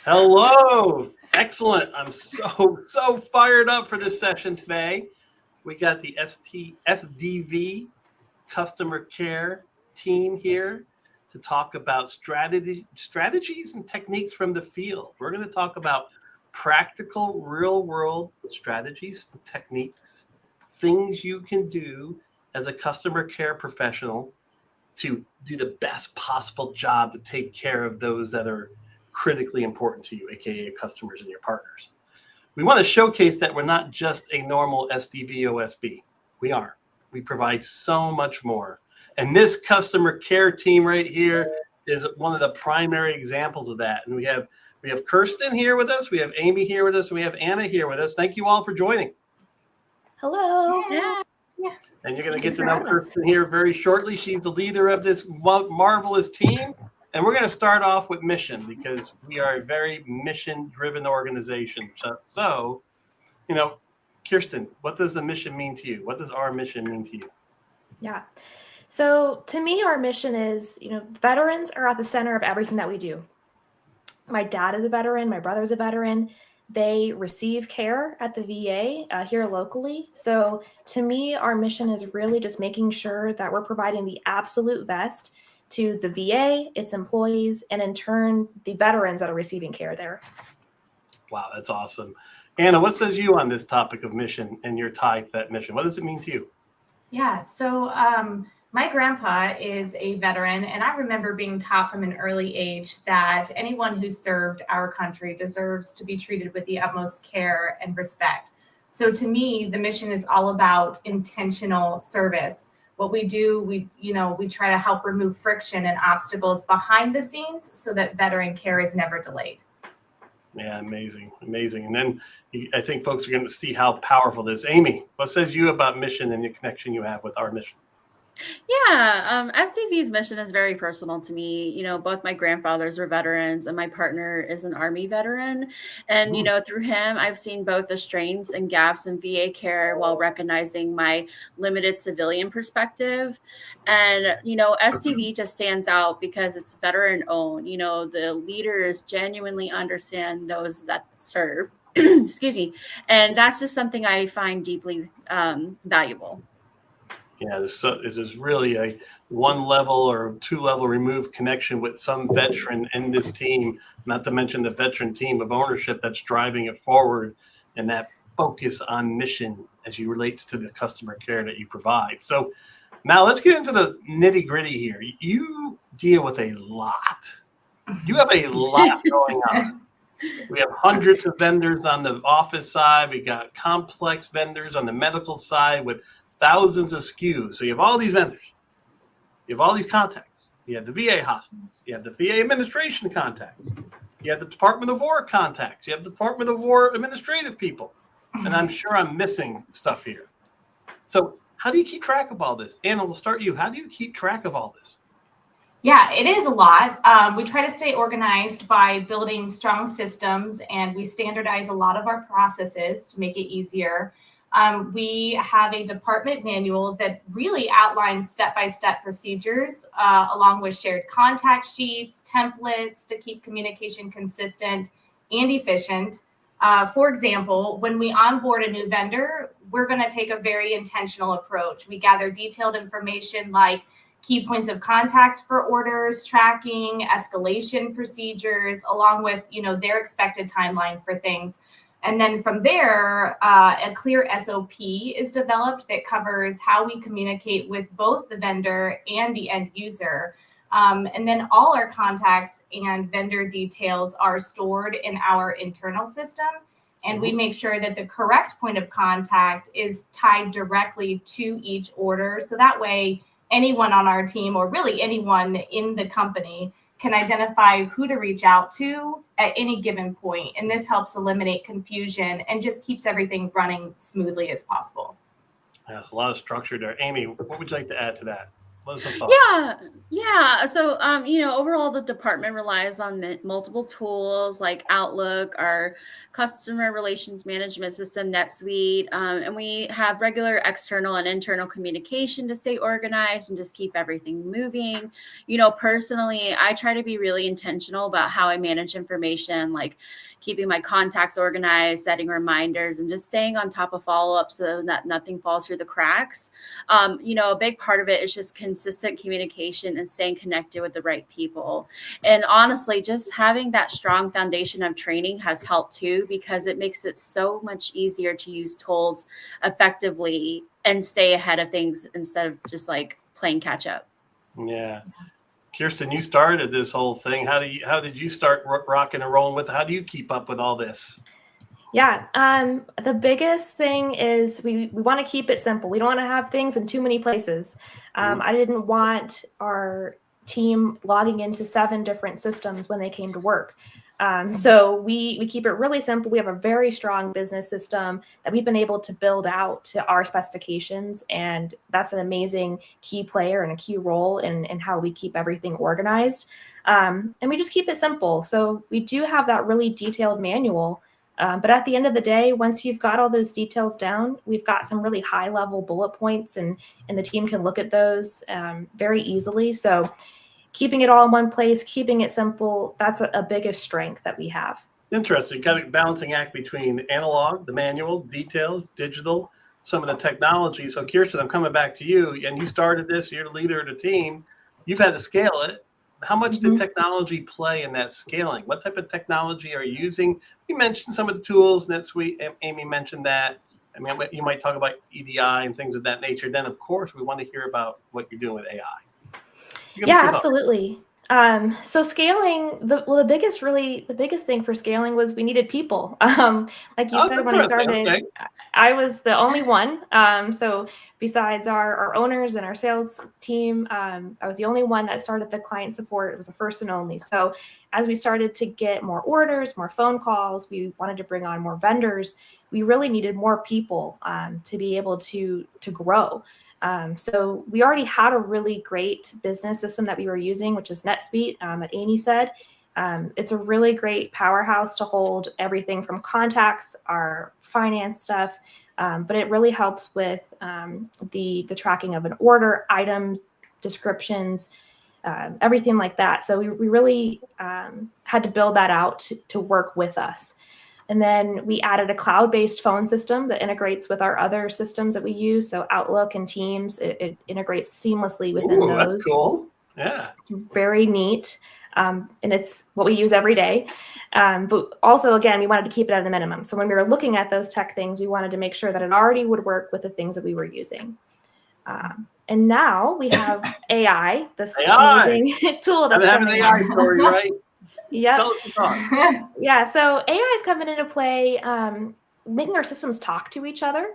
Hello. Excellent. I'm so fired up for this session today. We got the SDV customer care team here to talk about strategies and techniques from the field. We're going to talk about practical real world strategies and techniques, things you can do as a customer care professional to do the best possible job to take care of those that are critically important to you, aka customers and your partners. We want to showcase that we're not just a normal SDV OSB. We are. We provide so much more. And this customer care team right here is one of the primary examples of that. And we have Kirsten here with us, we have Amy here with us, and we have Anna here with us. Thank you all for joining. Hello. Yeah. And you're going to get to know Kirsten here very shortly. She's the leader of this marvelous team. And we're going to start off with mission because we are a very mission-driven organization. So, Kirsten, what does the mission mean to you? What does our mission mean to you? Yeah. So to me, our mission is, veterans are at the center of everything that we do. My dad is a veteran. My brother's a veteran. They receive care at the VA here locally. So to me, our mission is really just making sure that we're providing the absolute best to the VA, its employees, and in turn, the veterans that are receiving care there. Wow, that's awesome. Anna, what says you on this topic of mission and your tie to that mission? What does it mean to you? Yeah, so my grandpa is a veteran, and I remember being taught from an early age that anyone who served our country deserves to be treated with the utmost care and respect. So to me, the mission is all about intentional service. What we do, we try to help remove friction and obstacles behind the scenes so that veteran care is never delayed. Yeah, amazing. And then I think folks are going to see how powerful this is. Amy, what says you about mission and the connection you have with our mission? Yeah, SDV's mission is very personal to me. Both my grandfathers were veterans and my partner is an Army veteran. And, through him, I've seen both the strengths and gaps in VA care while recognizing my limited civilian perspective. And, SDV just stands out because it's veteran owned. The leaders genuinely understand those that serve. Excuse me. And that's just something I find deeply valuable. Yeah, this is really a 1 level or 2 level removed connection with some veteran in this team, not to mention the veteran team of ownership that's driving it forward and that focus on mission as you relates to the customer care that you provide. So now let's get into the nitty gritty here. You deal with a lot. You have a lot going on. We have hundreds of vendors on the office side. We got complex vendors on the medical side with thousands of SKUs. So you have all these vendors. You have all these contacts. You have the VA hospitals. You have the VA administration contacts. You have the Department of War contacts. You have the Department of War administrative people. And I'm sure I'm missing stuff here. So how do you keep track of all this? Anna, we'll start you. How do you keep track of all this? Yeah, it is a lot. We try to stay organized by building strong systems, and we standardize a lot of our processes to make it easier. We have a department manual that really outlines step-by-step procedures, along with shared contact sheets, templates to keep communication consistent and efficient. For example, when we onboard a new vendor, we're going to take a very intentional approach. We gather detailed information like key points of contact for orders, tracking, escalation procedures, along with their expected timeline for things. And then from there, a clear SOP is developed that covers how we communicate with both the vendor and the end user. And then all our contacts and vendor details are stored in our internal system. And we make sure that the correct point of contact is tied directly to each order. So that way, anyone on our team, or really anyone in the company, can identify who to reach out to at any given point. And this helps eliminate confusion and just keeps everything running smoothly as possible. That's a lot of structure there. Amy, what would you like to add to that? What are some thoughts? Yeah. So, overall, the department relies on multiple tools like Outlook, our customer relations management system, NetSuite, and we have regular external and internal communication to stay organized and just keep everything moving. Personally, I try to be really intentional about how I manage information, like keeping my contacts organized, setting reminders, and just staying on top of follow-ups so that nothing falls through the cracks. A big part of it is just consistent communication and staying connected with the right people. And honestly, just having that strong foundation of training has helped too, because it makes it so much easier to use tools effectively and stay ahead of things instead of just like playing catch up. Yeah. Kirsten, you started this whole thing. How did you start rocking and rolling with it? How do you keep up with all this? Yeah, the biggest thing is we want to keep it simple. We don't want to have things in too many places. I didn't want our team logging into 7 different systems when they came to work. So we keep it really simple. We have a very strong business system that we've been able to build out to our specifications, and that's an amazing key player and a key role in how we keep everything organized. And we just keep it simple. So we do have that really detailed manual. But at the end of the day, once you've got all those details down, we've got some really high level bullet points, and the team can look at those very easily. So keeping it all in one place, keeping it simple, that's a biggest strength that we have. Interesting. Got a balancing act between analog, the manual, details, digital, some of the technology. So Kirsten, I'm coming back to you, and you started this, you're the leader of the team. You've had to scale it. How much did technology play in that scaling? What type of technology are you using? You mentioned some of the tools, NetSuite, Amy mentioned that. I mean, you might talk about EDI and things of that nature. Then, of course, we want to hear about what you're doing with AI. So yeah, absolutely. So scaling, the biggest thing for scaling was we needed people. Like you said, when I started, I was the only one. So besides our owners and our sales team, I was the only one that started the client support. It was the first and only. So as we started to get more orders, more phone calls, we wanted to bring on more vendors. We really needed more people to be able to grow. So we already had a really great business system that we were using, which is NetSuite, that Amy said. It's a really great powerhouse to hold everything from contacts, our finance stuff, but it really helps with the tracking of an order, items, descriptions, everything like that. So we really had to build that out to work with us. And then we added a cloud-based phone system that integrates with our other systems that we use. So Outlook and Teams, it integrates seamlessly within those. That's cool. Yeah. Very neat. And it's what we use every day. But also, again, we wanted to keep it at a minimum. So when we were looking at those tech things, we wanted to make sure that it already would work with the things that we were using. And now we have AI, this amazing tool that's having an AI story, right? Yeah. Yeah. So AI is coming into play, making our systems talk to each other.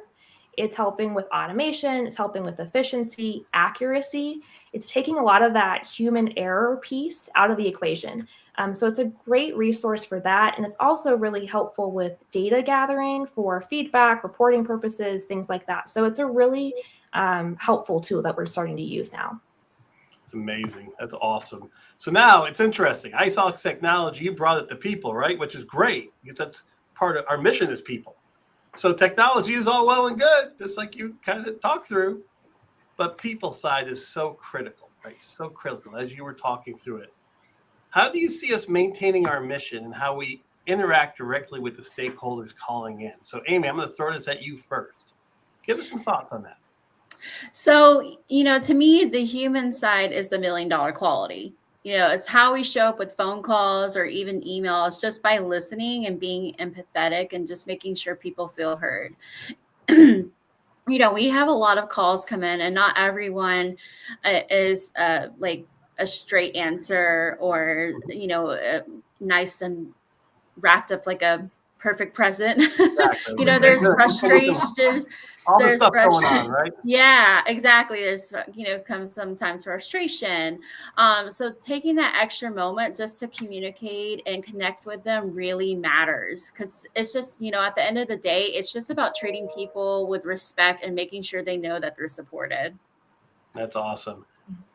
It's helping with automation. It's helping with efficiency, accuracy. It's taking a lot of that human error piece out of the equation. So it's a great resource for that. And it's also really helpful with data gathering for feedback, reporting purposes, things like that. So it's a really helpful tool that we're starting to use now. It's amazing. That's awesome. So now it's interesting. iSolix Technology, you brought it to people, right? Which is great because that's part of our mission is people. So technology is all well and good, just like you kind of talked through, but people side is so critical, right? So critical as you were talking through it. How do you see us maintaining our mission and how we interact directly with the stakeholders calling in? So Amy, I'm going to throw this at you first. Give us some thoughts on that. So, to me, the human side is the $1 million quality. It's how we show up with phone calls or even emails, just by listening and being empathetic and just making sure people feel heard. We have a lot of calls come in, and not everyone is like a straight answer or, nice and wrapped up like a perfect present. Exactly. There's frustration. All the stuff going on, right? Yeah, exactly. There's, comes sometimes frustration. So taking that extra moment just to communicate and connect with them really matters, because it's just, at the end of the day, it's just about treating people with respect and making sure they know that they're supported. That's awesome.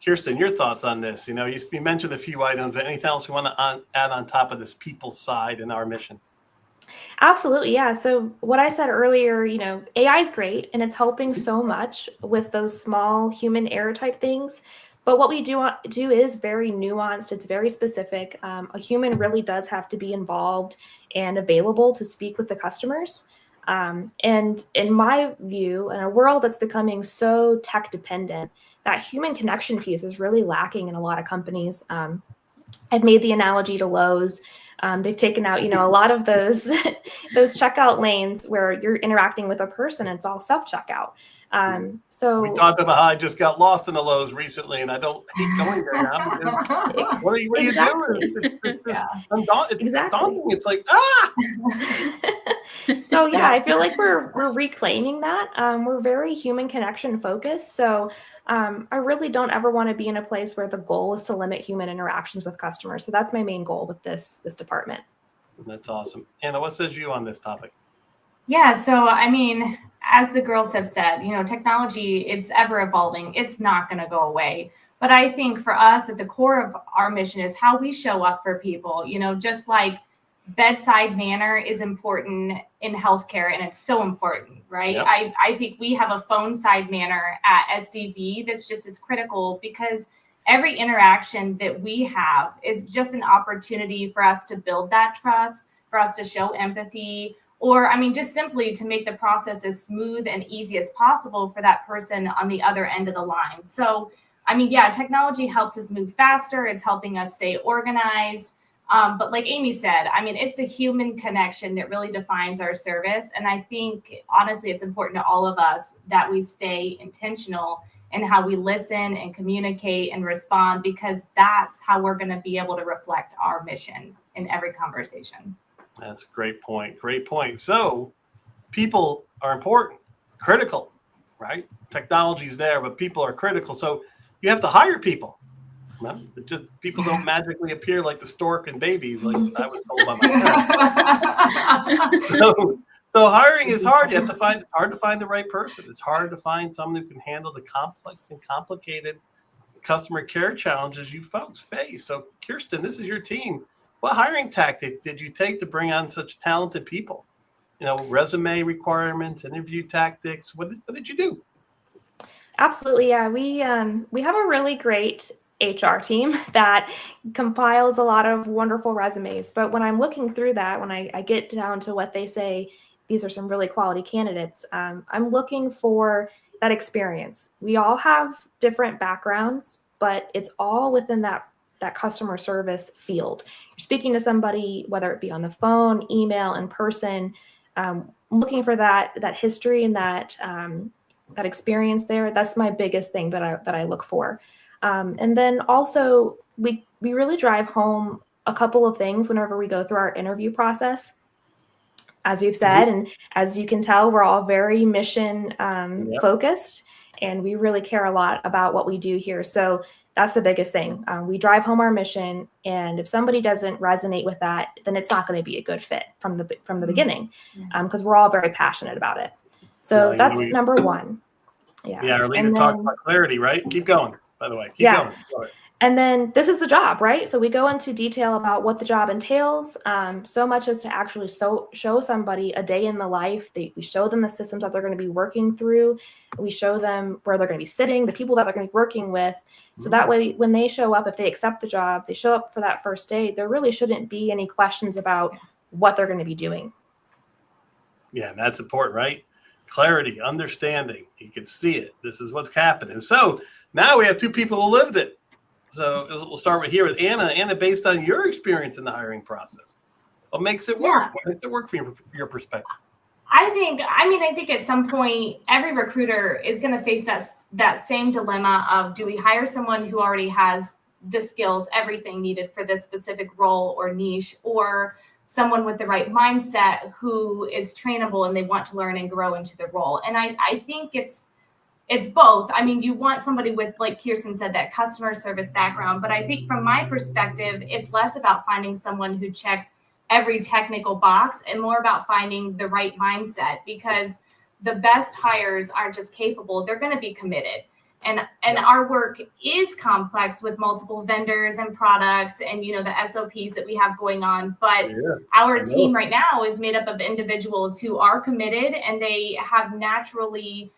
Kirsten, your thoughts on this? You know, you mentioned a few items, but anything else you want to add on top of this people side in our mission? Absolutely, yeah. So what I said earlier, AI is great and it's helping so much with those small human error type things. But what we do is very nuanced. It's very specific. A human really does have to be involved and available to speak with the customers. And in my view, in a world that's becoming so tech dependent, that human connection piece is really lacking in a lot of companies. I've made the analogy to Lowe's. They've taken out, a lot of those those checkout lanes where you're interacting with a person. And it's all self-checkout. So we talked about how I just got lost in the Lowe's recently, and I don't hate going there now. Because what are you doing? It's daunting. It's like So yeah, I feel like we're reclaiming that. We're very human connection focused. So I really don't ever want to be in a place where the goal is to limit human interactions with customers. So that's my main goal with this department. That's awesome. Anna, what says you on this topic? Yeah, so I mean, as the girls have said, technology, it's ever evolving. It's not going to go away. But I think for us, at the core of our mission is how we show up for people, just like bedside manner is important in healthcare, and it's so important, right? Yep. I think we have a phone side manner at SDV that's just as critical, because every interaction that we have is just an opportunity for us to build that trust, for us to show empathy, or just simply to make the process as smooth and easy as possible for that person on the other end of the line. So, technology helps us move faster. It's helping us stay organized. But like Amy said, it's the human connection that really defines our service. And I think, honestly, it's important to all of us that we stay intentional in how we listen and communicate and respond, because that's how we're going to be able to reflect our mission in every conversation. That's a great point. Great point. So people are important, critical, right? Technology's there, but people are critical. So you have to hire people. Well, people don't magically appear like the stork and babies, like I was told by my parents. So hiring is hard. You have to it's hard to find the right person. It's hard to find someone who can handle the complex and complicated customer care challenges you folks face. So Kirsten, this is your team. What hiring tactic did you take to bring on such talented people? Resume requirements, interview tactics. What did you do? Absolutely, yeah. We have a really great HR team that compiles a lot of wonderful resumes. But when I'm looking through that, when I get down to what they say, these are some really quality candidates, I'm looking for that experience. We all have different backgrounds, but it's all within that customer service field. You're speaking to somebody, whether it be on the phone, email, in person, looking for that history and that experience there. That's my biggest thing that I look for. And then also we really drive home a couple of things whenever we go through our interview process. As we've said, and as you can tell, we're all very mission focused, and we really care a lot about what we do here. So that's the biggest thing. We drive home our mission, and if somebody doesn't resonate with that, then it's not going to be a good fit from the beginning, because we're all very passionate about it. So that's number one. Yeah. Yeah, Arlene talked about clarity, right? Keep going. By the way, keep going. And then this is the job, right? So we go into detail about what the job entails, so much as to actually show somebody a day in the life. We show them the systems that they're going to be working through. We show them where they're going to be sitting, the people that they're going to be working with. So that way, when they show up, if they accept the job, they show up for that first day, there really shouldn't be any questions about what they're going to be doing. Yeah, that's important, right? Clarity, understanding. You can see it. This is what's happening. So now we have two people who lived it. So we'll start here with Anna. Anna, based on your experience in the hiring process, what makes it work? What makes it work from your perspective? I think at some point, every recruiter is going to face that same dilemma of, do we hire someone who already has the skills, everything needed for this specific role or niche, or someone with the right mindset who is trainable and they want to learn and grow into the role? And I think it's both. You want somebody with, like Kirsten said, that customer service background. But I think from my perspective, it's less about finding someone who checks every technical box and more about finding the right mindset, because the best hires aren't just capable, they're going to be committed. And our work is complex with multiple vendors and products and, you know, the SOPs that we have going on. But our team right now is made up of individuals who are committed and they have naturally,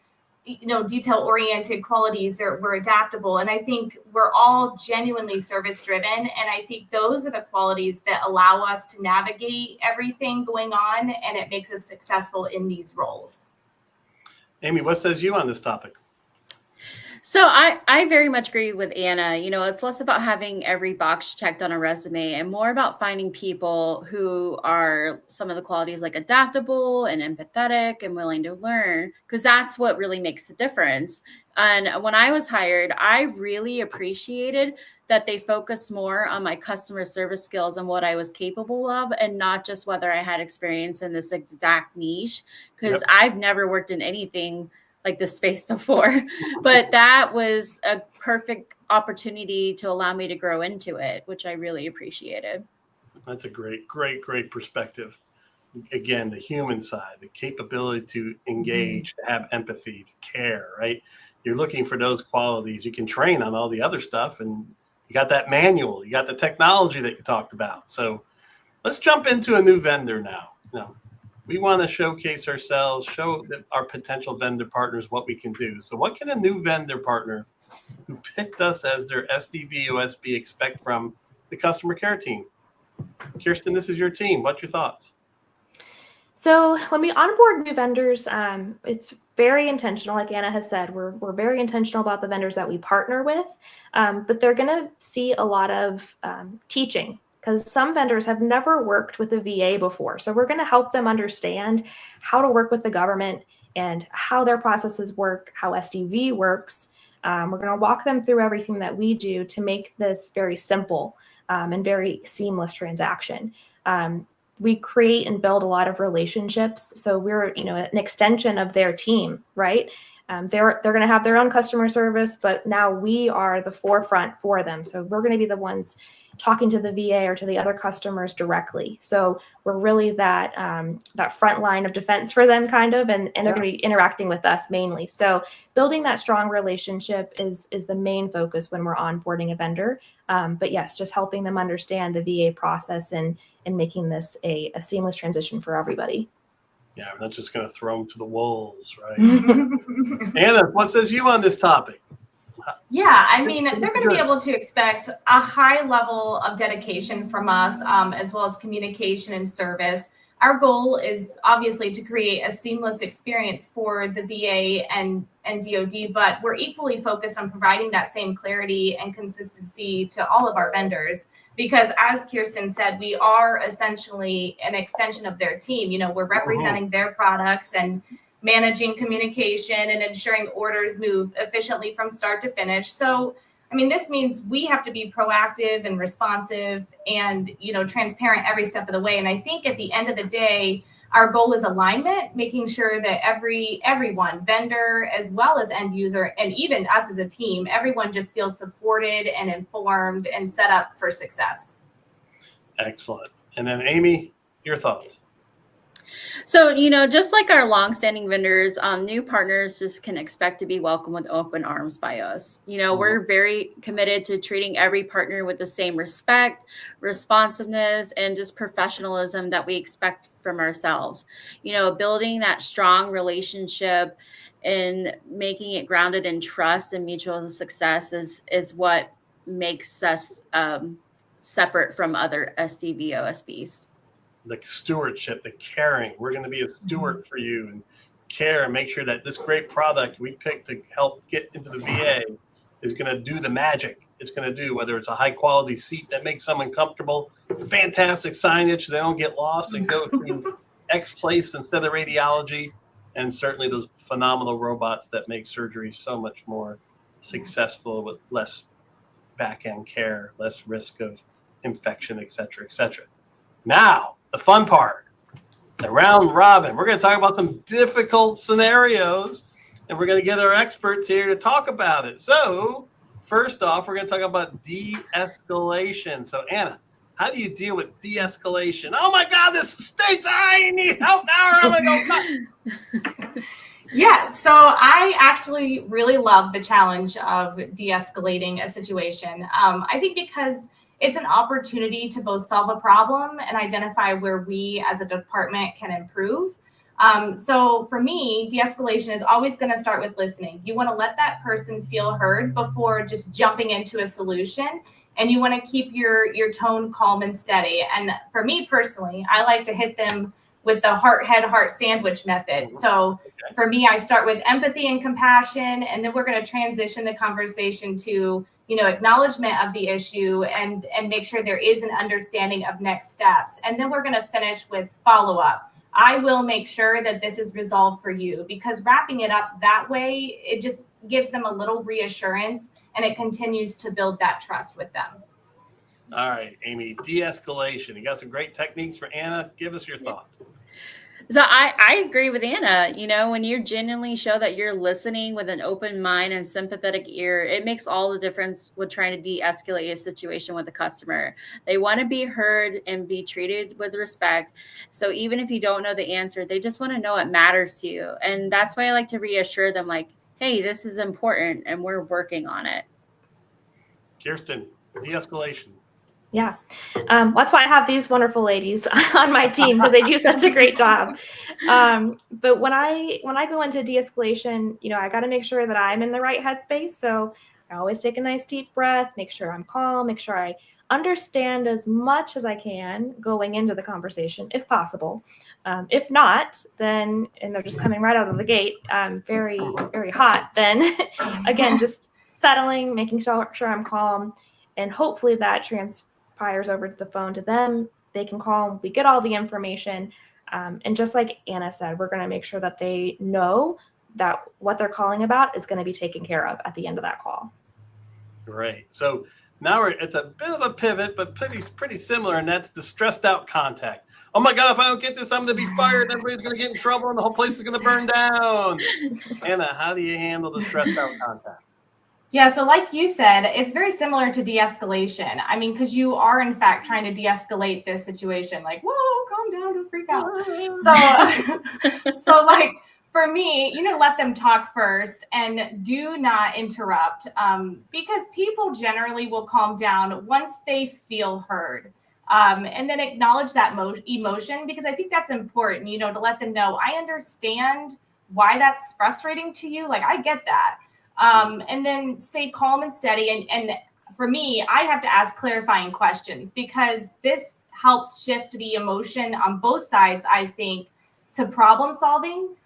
you know, detail-oriented qualities. We're adaptable. And I think we're all genuinely service-driven. And I think those are the qualities that allow us to navigate everything going on, and it makes us successful in these roles. Amy, what says you on this topic? So I very much agree with Anna. You know, it's less about having every box checked on a resume and more about finding people who are some of the qualities like adaptable and empathetic and willing to learn, because that's what really makes the difference. And when I was hired, I really appreciated that they focused more on my customer service skills and what I was capable of, and not just whether I had experience in this exact niche, because I've never worked in anything like this space before, but that was a perfect opportunity to allow me to grow into it, which I really appreciated. That's a great perspective. Again, the human side, the capability to engage, to have empathy, to care, right? You're looking for those qualities. You can train on all the other stuff, and you got that manual, you got the technology that you talked about. So let's jump into a new vendor now. We want to showcase ourselves, show that our potential vendor partners what we can do. So what can a new vendor partner who picked us as their SDV OSB expect from the customer care team? Kirsten, this is your team. What's your thoughts? So when we onboard new vendors, it's very intentional. Like Anna has said, we're very intentional about the vendors that we partner with, but they're going to see a lot of teaching, because some vendors have never worked with a VA before. So we're going to help them understand how to work with the government and how their processes work, how SDV works. We're going to walk them through everything that we do to make this very simple and very seamless transaction. We create and build a lot of relationships. So we're, you know, an extension of their team, right? They're going to have their own customer service, but now we are the forefront for them. So we're going to be the ones talking to the VA or to the other customers directly. So we're really that front line of defense for them, kind of, and they're going to be interacting with us mainly. So building that strong relationship is the main focus when we're onboarding a vendor. But yes, just helping them understand the VA process and making this a seamless transition for everybody. Yeah, we're not just going to throw them to the wolves, right? Anna, what says you on this topic? Yeah, I mean, they're going to be able to expect a high level of dedication from us, as well as communication and service. Our goal is obviously to create a seamless experience for the VA and DoD, but we're equally focused on providing that same clarity and consistency to all of our vendors. Because as Kirsten said, we are essentially an extension of their team. You know, we're representing their products and managing communication and ensuring orders move efficiently from start to finish. So, I mean, this means we have to be proactive and responsive and, you know, transparent every step of the way. And I think at the end of the day, our goal is alignment, making sure that everyone, vendor as well as end user, and even us as a team, everyone just feels supported and informed and set up for success. Excellent. And then Amy, your thoughts? So, you know, just like our longstanding vendors, new partners just can expect to be welcomed with open arms by us. You know, we're very committed to treating every partner with the same respect, responsiveness, and just professionalism that we expect from ourselves. You know, building that strong relationship and making it grounded in trust and mutual success is what makes us separate from other SDV OSBs. The stewardship, the caring. We're going to be a steward for you and care and make sure that this great product we picked to help get into the VA is going to do the magic it's going to do, whether it's a high quality seat that makes someone comfortable, fantastic signage so they don't get lost and go to X place instead of radiology, and certainly those phenomenal robots that make surgery so much more successful with less back-end care, less risk of infection, et cetera, et cetera. Now, the fun part, the round robin. We're going to talk about some difficult scenarios, and we're going to get our experts here to talk about it. So, first off, we're going to talk about de-escalation. So, Anna, how do you deal with de-escalation? Oh my God, this stinks! I need help now, or I'm going to go. Yeah, so I actually really love the challenge of de-escalating a situation. I think because it's an opportunity to both solve a problem and identify where we as a department can improve. So for me, de-escalation is always going to start with listening. You want to let that person feel heard before just jumping into a solution. And you want to keep your tone calm and steady. And for me personally, I like to hit them with the heart sandwich method. So for me, I start with empathy and compassion, and then we're going to transition the conversation to, acknowledgement of the issue and make sure there is an understanding of next steps. And then we're going to finish with follow-up. I will make sure that this is resolved for you, because wrapping it up that way, it just gives them a little reassurance and it continues to build that trust with them. All right, Amy, de-escalation. You got some great techniques for Anna. Give us your thoughts. So I agree with Anna. When you genuinely show that you're listening with an open mind and sympathetic ear, it makes all the difference with trying to de-escalate a situation with a customer. They want to be heard and be treated with respect. So even if you don't know the answer, they just want to know it matters to you. And that's why I like to reassure them, like, hey, this is important and we're working on it. Kirsten, de-escalation. Yeah. That's why I have these wonderful ladies on my team, because they do such a great job. But when I go into de-escalation, I got to make sure that I'm in the right headspace. So I always take a nice deep breath, make sure I'm calm, make sure I understand as much as I can going into the conversation, if possible. If not, then, and they're just coming right out of the gate, very, very hot, then again, just settling, making sure I'm calm, and hopefully that transpires over to the phone to them. They can call, we get all the information. And just like Anna said, we're going to make sure that they know that what they're calling about is going to be taken care of at the end of that call. Great. So now it's a bit of a pivot, but pretty similar, and that's the stressed out contact. Oh my God, if I don't get this, I'm going to be fired. Everybody's going to get in trouble and the whole place is going to burn down. Anna, how do you handle the stressed out contact? Yeah, so like you said, it's very similar to de-escalation. I mean, because you are in fact trying to de-escalate this situation. Like, whoa, calm down, don't freak out. So like for me, let them talk first and do not interrupt, because people generally will calm down once they feel heard. And then acknowledge that emotion, because I think that's important, to let them know, I understand why that's frustrating to you. Like, I get that. And then stay calm and steady. And for me, I have to ask clarifying questions, because this helps shift the emotion on both sides, I think, to problem solving.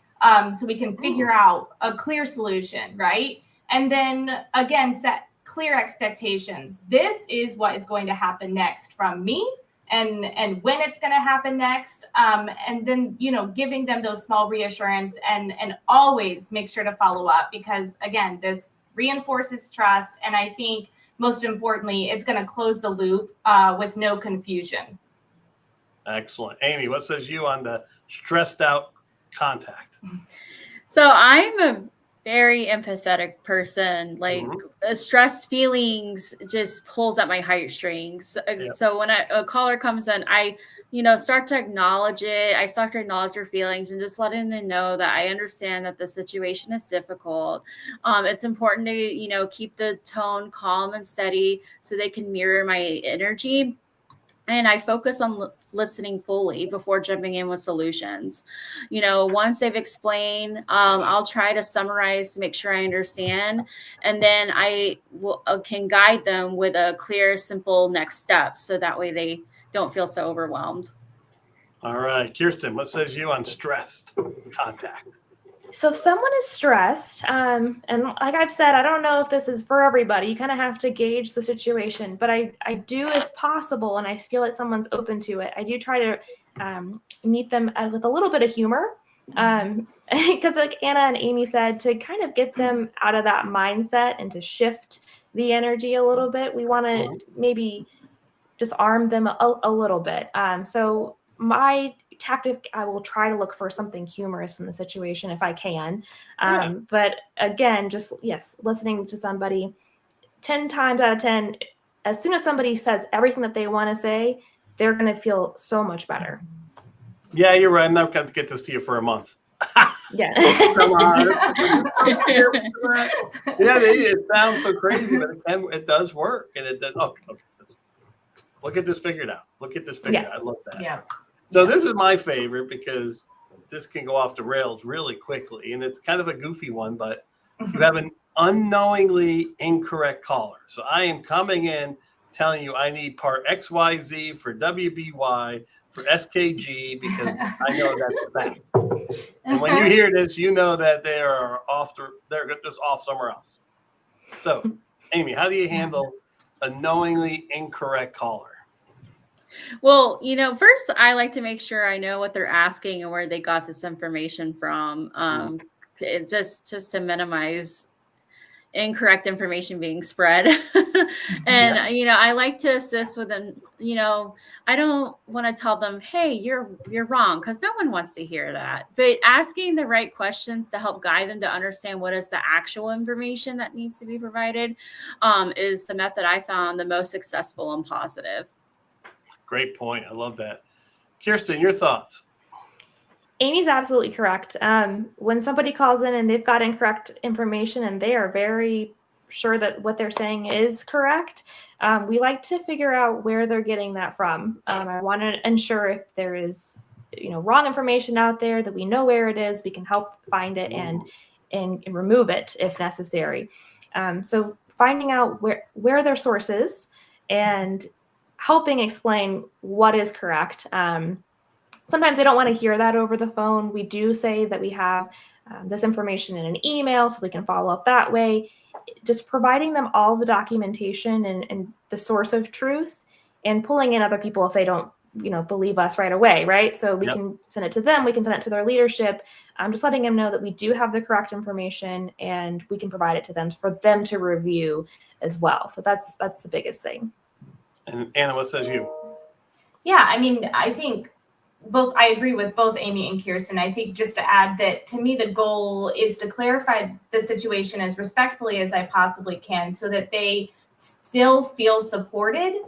So we can figure out a clear solution, right? And then again, set clear expectations. This is what is going to happen next from me, and when it's going to happen next. And then, giving them those small reassurance, and always make sure to follow up, because again, this reinforces trust. And I think most importantly, it's going to close the loop with no confusion. Excellent. Amy, what says you on the stressed out contact? So I'm a very empathetic person. Like, stressed feelings just pulls at my heartstrings. Yeah. So when a caller comes in, I start to acknowledge it. I start to acknowledge their feelings and just letting them know that I understand that the situation is difficult. It's important to, keep the tone calm and steady so they can mirror my energy. And I focus on listening fully before jumping in with solutions. Once they've explained, I'll try to summarize to make sure I understand. And then I can guide them with a clear, simple next step, so that way they don't feel so overwhelmed. All right. Kirsten, what says you on stressed contact? So if someone is stressed, and like I've said, I don't know if this is for everybody. You kind of have to gauge the situation, but I do, if possible, and I feel like someone's open to it, I do try to meet them with a little bit of humor, because like Anna and Amy said, to kind of get them out of that mindset and to shift the energy a little bit, we want to maybe just arm them a little bit. So my tactic, I will try to look for something humorous in the situation if I can. But again, just, listening to somebody 10 times out of 10, as soon as somebody says everything that they want to say, they're going to feel so much better. Yeah, you're right. I'm not going to get this to you for a month. Yeah. Come on. Yeah, it sounds so crazy, but it does work, and it does. Okay, let's look at this figured out. Look at this figured Yes. out. I love that. Yeah. So this is my favorite because this can go off the rails really quickly, and it's kind of a goofy one, but you have an unknowingly incorrect caller. So I am coming in telling you I need part XYZ for WBY for SKG because I know that's the fact. And when you hear this, you know that they're just off somewhere else. So, Amy, how do you handle a knowingly incorrect caller? Well, first I like to make sure I know what they're asking and where they got this information from. Just to minimize incorrect information being spread. And I like to assist with I don't want to tell them, hey, you're wrong, because no one wants to hear that. But asking the right questions to help guide them to understand what is the actual information that needs to be provided is the method I found the most successful and positive. Great point. I love that. Kirsten, your thoughts? Amy's absolutely correct. When somebody calls in and they've got incorrect information and they are very sure that what they're saying is correct, we like to figure out where they're getting that from. I want to ensure if there is, wrong information out there, that we know where it is. We can help find it and remove it if necessary. So finding out where their source is and helping explain what is correct. Sometimes they don't want to hear that over the phone. We do say that we have this information in an email so we can follow up that way. Just providing them all the documentation and the source of truth, and pulling in other people if they don't, believe us right away, right? So we can send it to them. We can send it to their leadership. I'm just letting them know that we do have the correct information and we can provide it to them for them to review as well. So that's the biggest thing. And Anna, what says you? Yeah, I mean, I think I agree with both Amy and Kirsten. I think just to add that to me, the goal is to clarify the situation as respectfully as I possibly can so that they still feel supported.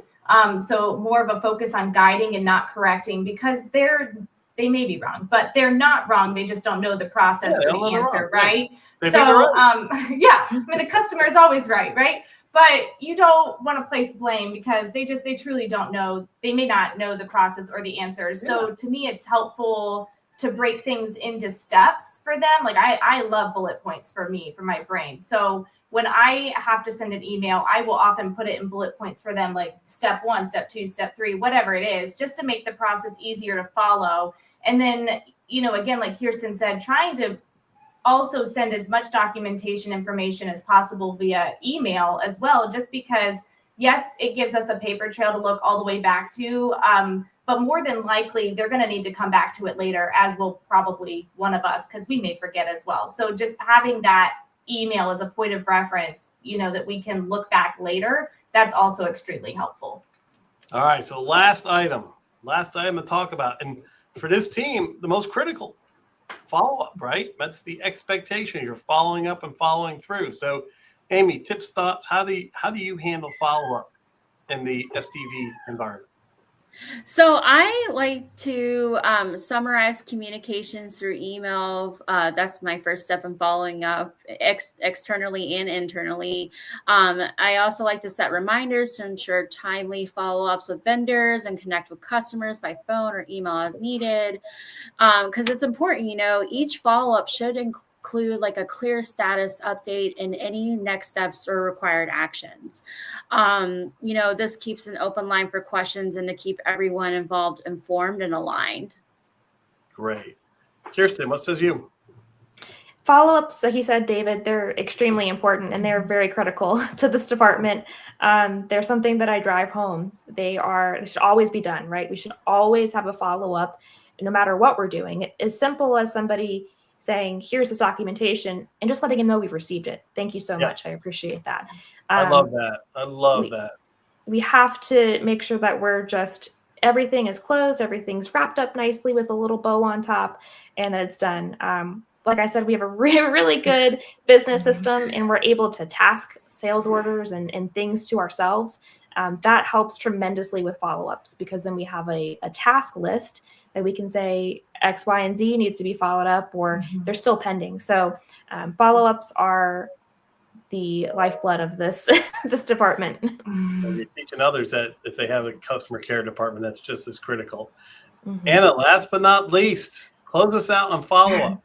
So more of a focus on guiding and not correcting, because they may be wrong, but they're not wrong. They just don't know the process or the answer, right? They So, right. yeah, I mean, the customer is always right? But you don't want to place blame because they truly don't know. They may not know the process or the answers. So to me, it's helpful to break things into steps for them. Like I love bullet points for my brain. So when I have to send an email, I will often put it in bullet points for them, like step 1, step 2, step 3, whatever it is, just to make the process easier to follow. And then, again, like Kirsten said, trying to also send as much documentation information as possible via email as well, just because, yes, it gives us a paper trail to look all the way back to, but more than likely, they're going to need to come back to it later, as will probably one of us, because we may forget as well. So just having that email as a point of reference, that we can look back later, that's also extremely helpful. All right, so last item to talk about, and for this team, the most critical, follow-up, right? That's the expectation. You're following up and following through. So, Amy, tips, thoughts, how do you handle follow-up in the SDV environment? So I like to summarize communications through email. That's my first step in following up externally and internally. I also like to set reminders to ensure timely follow-ups with vendors and connect with customers by phone or email as needed. Because it's important, each follow-up should include like a clear status update and any next steps or required actions. This keeps an open line for questions and to keep everyone involved informed and aligned. Great. Kirsten, what says you? Follow-ups, like you said, David, they're extremely important and they're very critical to this department. They're something that I drive home. They should always be done, right? We should always have a follow-up no matter what we're doing. As simple as somebody saying, here's this documentation, and just letting them know we've received it. Thank you so much. I appreciate that. I love that. I love that. We have to make sure that everything is closed, everything's wrapped up nicely with a little bow on top, and that it's done. Like I said, we have a really good business system, and we're able to task sales orders and things to ourselves. That helps tremendously with follow-ups, because then we have a task list that we can say X, Y, and Z needs to be followed up, or they're still pending. So follow-ups are the lifeblood of this this department. And you're teaching others that if they have a customer care department, that's just as critical. Mhm. Anna, last but not least, close us out on follow-up.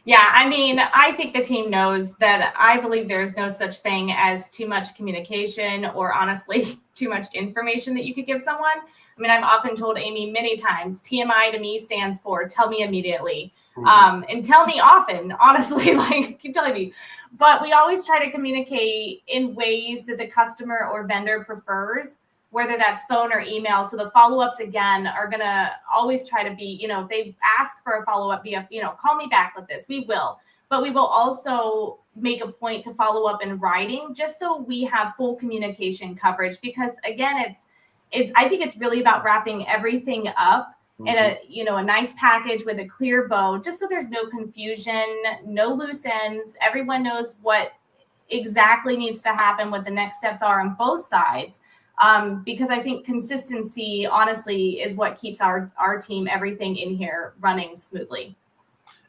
Yeah, I mean, I think the team knows that I believe there's no such thing as too much communication, or honestly, too much information that you could give someone. I mean, I've often told Amy many times, TMI to me stands for tell me immediately. And tell me often, honestly, like keep telling me. But we always try to communicate in ways that the customer or vendor prefers, whether that's phone or email. So the follow-ups, again, are going to always try to be, if they ask for a follow-up via, call me back with this, we will. But we will also make a point to follow up in writing, just so we have full communication coverage. Because again, I think it's really about wrapping everything up in a nice package with a clear bow, just so there's no confusion, no loose ends. Everyone knows what exactly needs to happen, what the next steps are on both sides. Because I think consistency, honestly, is what keeps our team, everything in here running smoothly.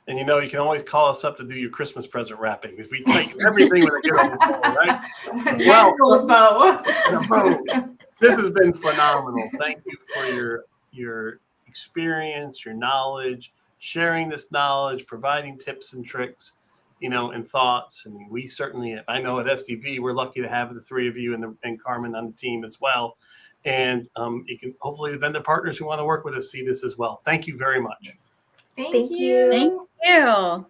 And you can always call us up to do your Christmas present wrapping, because we take everything with a good old bow, right? Nice old bow. This has been phenomenal. Thank you for your experience, your knowledge, sharing this knowledge, providing tips and tricks, and thoughts. I mean, we certainly, I know at SDV, we're lucky to have the three of you and Carmen on the team as well. And you can hopefully the vendor partners who want to work with us see this as well. Thank you very much. Thank you. Thank you.